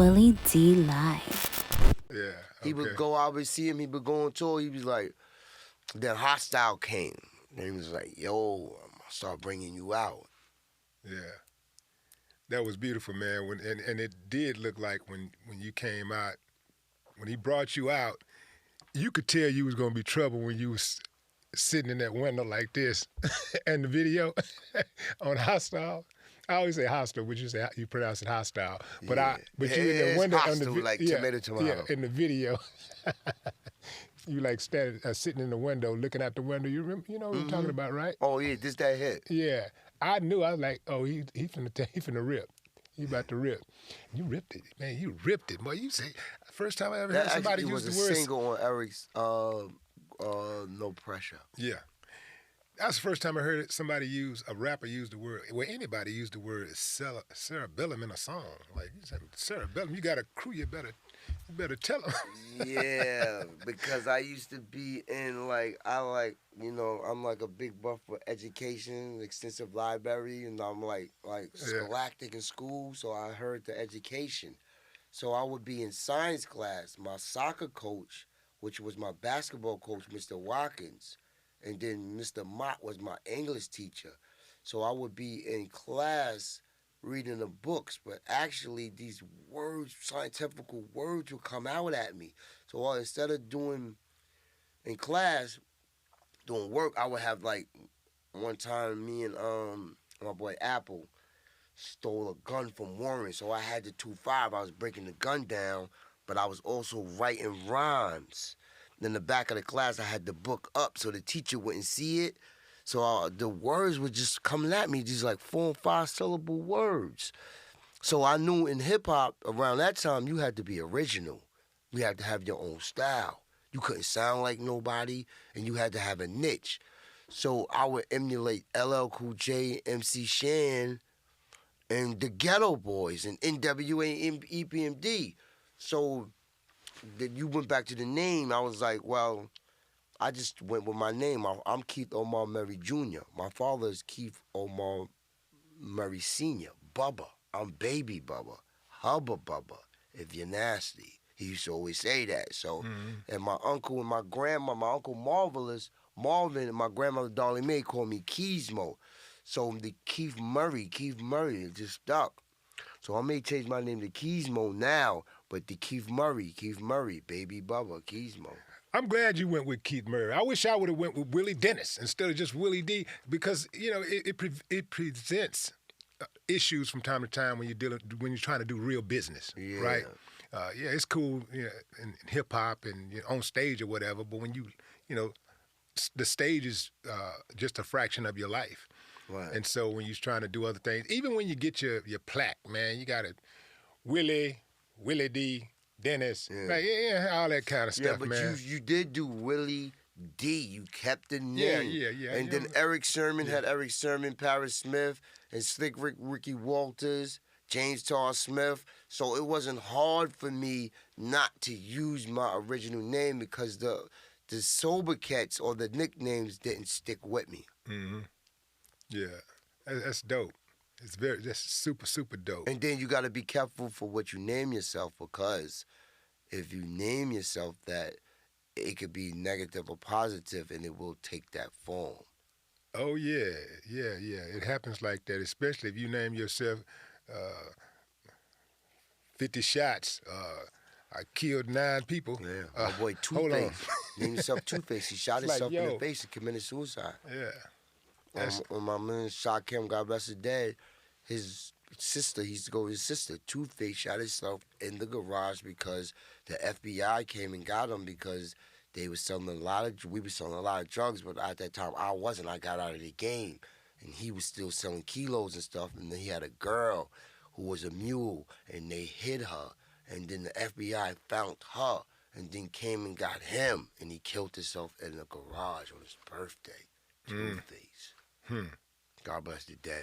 Willie D Live. Yeah. He would go, I would see him, he would go on tour, he was like, then Hostile came. And he was like, yo, I'm gonna start bringing you out. Yeah. That was beautiful, man. And it did look like when you came out, when he brought you out, you could tell you was gonna be trouble when you was sitting in that window like this, and the video on Hostile. I always say hostile, but you pronounce it hostile. But Yeah. but you in the window hostile, on the like yeah, tomato. Yeah, in the video, you like standing sitting in the window, looking out the window. You remember, you know what I'm talking about, right? Oh yeah, this that hit. Yeah, I knew. I was like, oh, he finna rip. He about to rip. You ripped it, man. You ripped it, boy. You say first time I ever heard somebody use the word. That was a single on Eric's No Pressure. Yeah. That's the first time I heard a rapper use the word, well, anybody use the word cerebellum in a song. Like, you said, cerebellum, you got a crew, you better tell them. Yeah, because I used to be in, I'm like a big buff for education, extensive library, and I'm like scholastic in school, so I heard the education. So I would be in science class. My soccer coach, which was my basketball coach, Mr. Watkins, and then Mr. Mott was my English teacher. So I would be in class reading the books, but actually these words, scientific words would come out at me. So instead of doing in class, doing work, I would have one time me and my boy Apple stole a gun from Warren. So I had the 2.5. I was breaking the gun down, but I was also writing rhymes. In the back of the class, I had the book up so the teacher wouldn't see it. So the words were just coming at me, these 4 and 5 syllable words. So I knew in hip-hop, around that time, you had to be original. You had to have your own style. You couldn't sound like nobody, and you had to have a niche. So I would emulate LL Cool J, MC Shan, and the Ghetto Boys, and NWA and EPMD. So that you went back to the name, I was like, well, I just went with my name. I'm Keith Omar Murray Jr. My father is Keith Omar Murray Sr. Bubba. I'm Baby Bubba. Hubba Bubba, if you're nasty. He used to always say that. So, and my uncle and my grandma, my uncle Marvin, and my grandmother Dolly Mae called me Keysmo. So the Keith Murray, it just stuck. So I may change my name to Keysmo now, but the Keith Murray, Baby Bubba, Keysmo. I'm glad you went with Keith Murray. I wish I would have went with Willie Dennis instead of just Willie D, because it presents issues from time to time when you're trying to do real business, right? It's cool, in hip hop and on stage or whatever, but when the stage is just a fraction of your life. Right. And so when you're trying to do other things, even when you get your plaque, man, you got it, Willie D, Dennis, all that kind of stuff, man. Yeah, but you did do Willie D. You kept the name. Yeah. And then Eric Sermon had Eric Sermon, Paris Smith, and Slick Rick, Ricky Walters, James Tar Smith. So it wasn't hard for me not to use my original name because the sobriquets or the nicknames didn't stick with me. Mm-hmm. Yeah, that's dope. That's super, super dope. And then you got to be careful for what you name yourself, because if you name yourself that, it could be negative or positive, and it will take that form. Oh, yeah. It happens like that, especially if you name yourself 50 shots. I killed 9 people. Yeah, my boy Two-Face. Named himself Two-Face. He shot himself in the face and committed suicide. Yeah. When my man shot him, God bless his dad, his sister, he used to go with his sister, Two-Face, shot himself in the garage because the FBI came and got him because we were selling a lot of drugs, but at that time I wasn't. I got out of the game, and he was still selling kilos and stuff, and then he had a girl who was a mule, and they hid her, and then the FBI found her, and then came and got him, and he killed himself in the garage on his birthday. Two-Face. God bless the dead.